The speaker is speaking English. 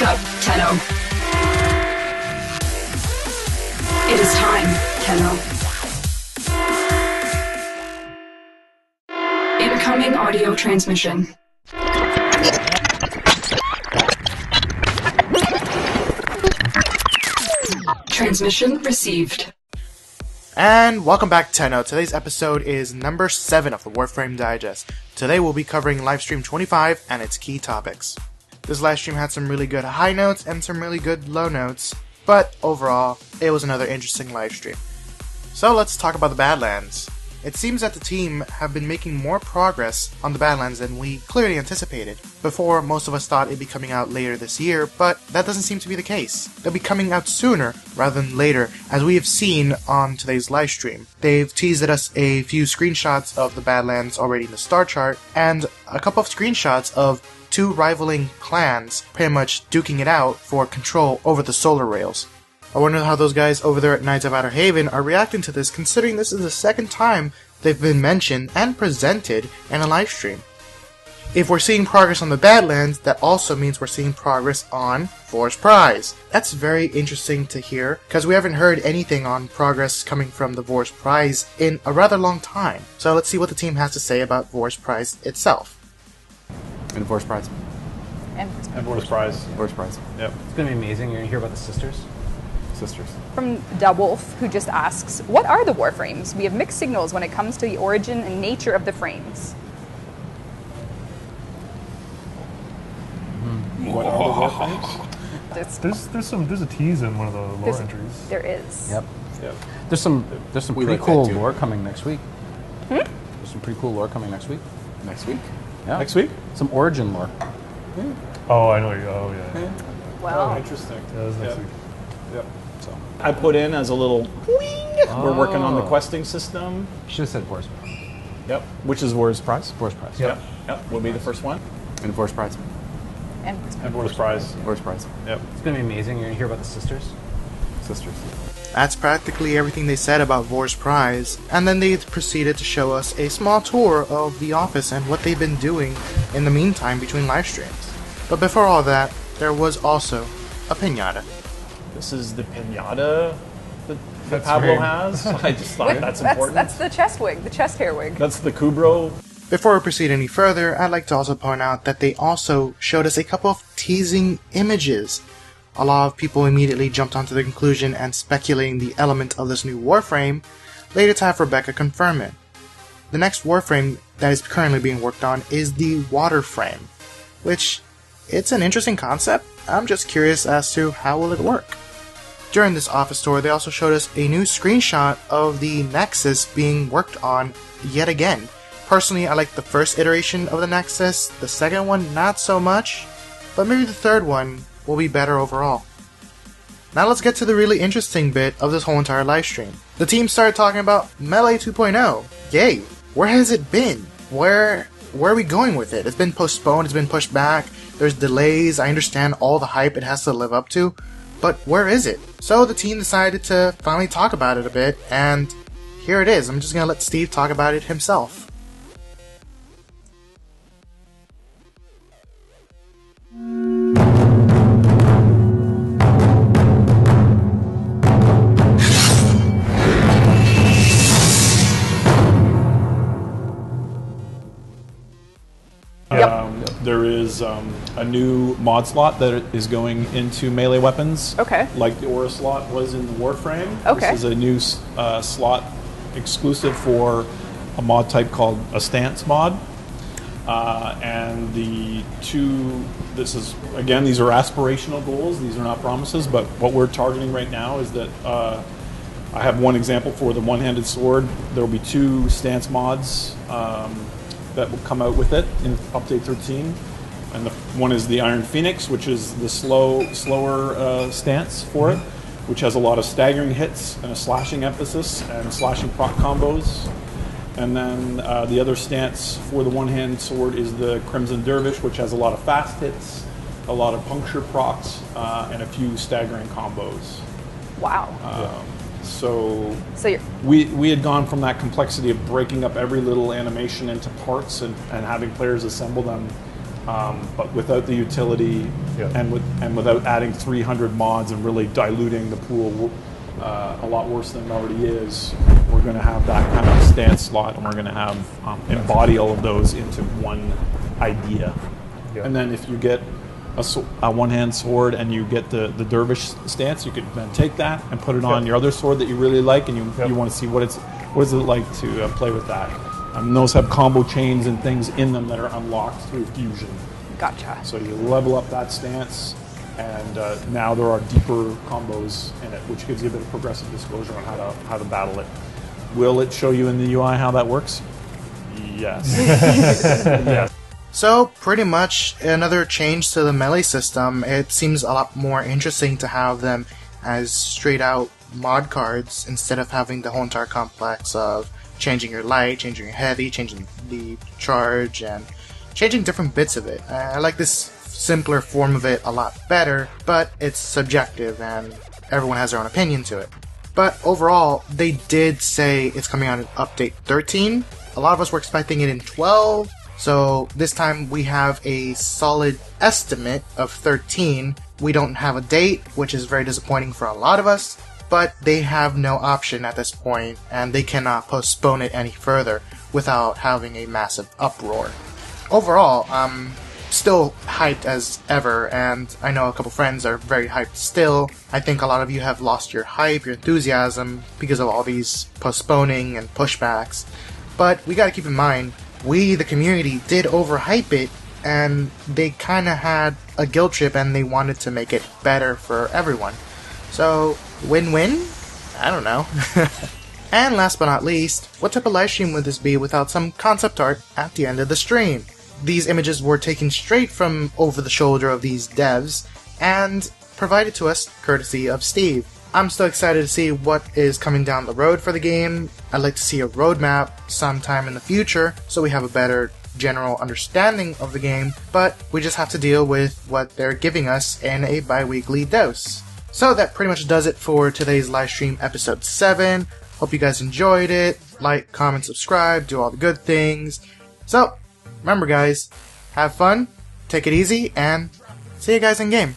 Wake up, Tenno. It is time, Tenno. Incoming audio transmission. Transmission received. And welcome back, Tenno. Today's episode is number 7 of the Warframe Digest. Today we'll be covering Livestream 25 and its key topics. This livestream had some really good high notes and some really good low notes, but overall, it was another interesting livestream. So let's talk about the Badlands. It seems that the team have been making more progress on the Badlands than we clearly anticipated. Before, most of us thought it'd be coming out later this year, but that doesn't seem to be the case. They'll be coming out sooner rather than later, as we have seen on today's livestream. They've teased us a few screenshots of the Badlands already in the star chart, and a couple of screenshots of 2 rivaling clans pretty much duking it out for control over the solar rails. I wonder how those guys over there at Knights of Outer Haven are reacting to this, considering this is the second time they've been mentioned and presented in a livestream. If we're seeing progress on the Badlands, that also means we're seeing progress on Vor's Prize. That's very interesting to hear, because we haven't heard anything on progress coming from the Vor's Prize in a rather long time. So let's see what the team has to say about Vor's Prize itself. And Vor's Prize. And Vor's Prize. Vor's Prize. Yep. It's going to be amazing. You're going to hear about the sisters. Sisters. From Da Wolf, who just asks, what are the Warframes? We have mixed signals when it comes to the origin and nature of the frames. What are the Warframes? There's a tease in one of the lore There's- entries. There is. Yep. Yep. There's some We pretty like cool that too. lore coming next week. There's some pretty cool lore coming next week. Next week? Yeah. Next week? Some origin lore. Oh, I know you. Oh, yeah. Well, Interesting. Yeah, that's next Yep. week. Yep. So I put in as a little we're working on the questing system. Should have said Vor's Prize. Yep. Which is Vor's Prize? Vor's Prize. Yep. Yep. Will be the first one. And Vor's Prize. and And Vor's Prize. Vor's Prize. Yep. It's going to be amazing. You're going to hear about the sisters. Sisters. That's practically everything they said about Vor's Prize, and then they proceeded to show us a small tour of the office and what they've been doing in the meantime between live streams. But before all that, there was also a pinata. This is the pinata that That's Pablo very- has. I just thought that's important. that's the chest wig, the chest hair wig. That's the Kubro. Before we proceed any further, I'd like to also point out that they also showed us a couple of teasing images. A lot of people immediately jumped onto the conclusion and speculating the element of this new Warframe, later to have Rebecca confirm it. The next Warframe that is currently being worked on is the Waterframe, which, it's an interesting concept. I'm just curious as to how will it work. During this office tour, they also showed us a new screenshot of the Nexus being worked on yet again. Personally, I like the first iteration of the Nexus, the second one not so much, but maybe the third one will be better overall. Now let's get to the really interesting bit of this whole entire livestream. The team started talking about Melee 2.0. Yay! Where has it been? Where are we going with it? It's been postponed, it's been pushed back, there's delays, I understand all the hype it has to live up to, but where is it? So the team decided to finally talk about it a bit, and here it is. I'm just gonna let Steve talk about it himself. There is a new mod slot that is going into melee weapons. Okay. Like the Aura slot was in the Warframe. Okay. This is a new slot exclusive for a mod type called a stance mod. And this is, again, these are aspirational goals. These are not promises, but what we're targeting right now is that I have one example for the one-handed sword. There will be 2 stance mods that will come out with it in update 13, and one is the Iron Phoenix, which is the slower stance for it, which has a lot of staggering hits and a slashing emphasis and slashing proc combos. And then the other stance for the one-hand sword is the Crimson Dervish, which has a lot of fast hits, a lot of puncture procs, and a few staggering combos. Wow. So you're, we had gone from that complexity of breaking up every little animation into parts and having players assemble them but without the utility Yeah. and without adding 300 mods and really diluting the pool a lot worse than it already is. We're going to have that kind of stance slot, and we're going to have embody all of those into one idea. Yeah. And then if you get a one-hand sword and you get the dervish stance, you could then take that and put it on your other sword that you really like, and you want to see what is it like to play with that. Those have combo chains and things in them that are unlocked through fusion. Gotcha. So you level up that stance, and now there are deeper combos in it, which gives you a bit of progressive disclosure on how to battle it. Will it show you in the UI how that works? Yes. Yes. So, pretty much another change to the melee system. It seems a lot more interesting to have them as straight out mod cards instead of having the whole entire complex of changing your light, changing your heavy, changing the charge, and changing different bits of it. I like this simpler form of it a lot better, but it's subjective and everyone has their own opinion to it. But overall, they did say it's coming out in update 13. A lot of us were expecting it in 12. So this time we have a solid estimate of 13. We don't have a date, which is very disappointing for a lot of us, but they have no option at this point, and they cannot postpone it any further without having a massive uproar. Overall, I'm still hyped as ever, and I know a couple friends are very hyped still. I think a lot of you have lost your hype, your enthusiasm, because of all these postponing and pushbacks. But we gotta keep in mind, we, the community, did overhype it, and they kinda had a guilt trip and they wanted to make it better for everyone. So, win-win? I don't know. And last but not least, what type of livestream would this be without some concept art at the end of the stream? These images were taken straight from over the shoulder of these devs and provided to us courtesy of Steve. I'm still excited to see what is coming down the road for the game. I'd like to see a roadmap sometime in the future so we have a better general understanding of the game, but we just have to deal with what they're giving us in a bi-weekly dose. So that pretty much does it for today's livestream episode 7. Hope you guys enjoyed it. Like, comment, subscribe, do all the good things. So, remember guys, have fun, take it easy, and see you guys in game.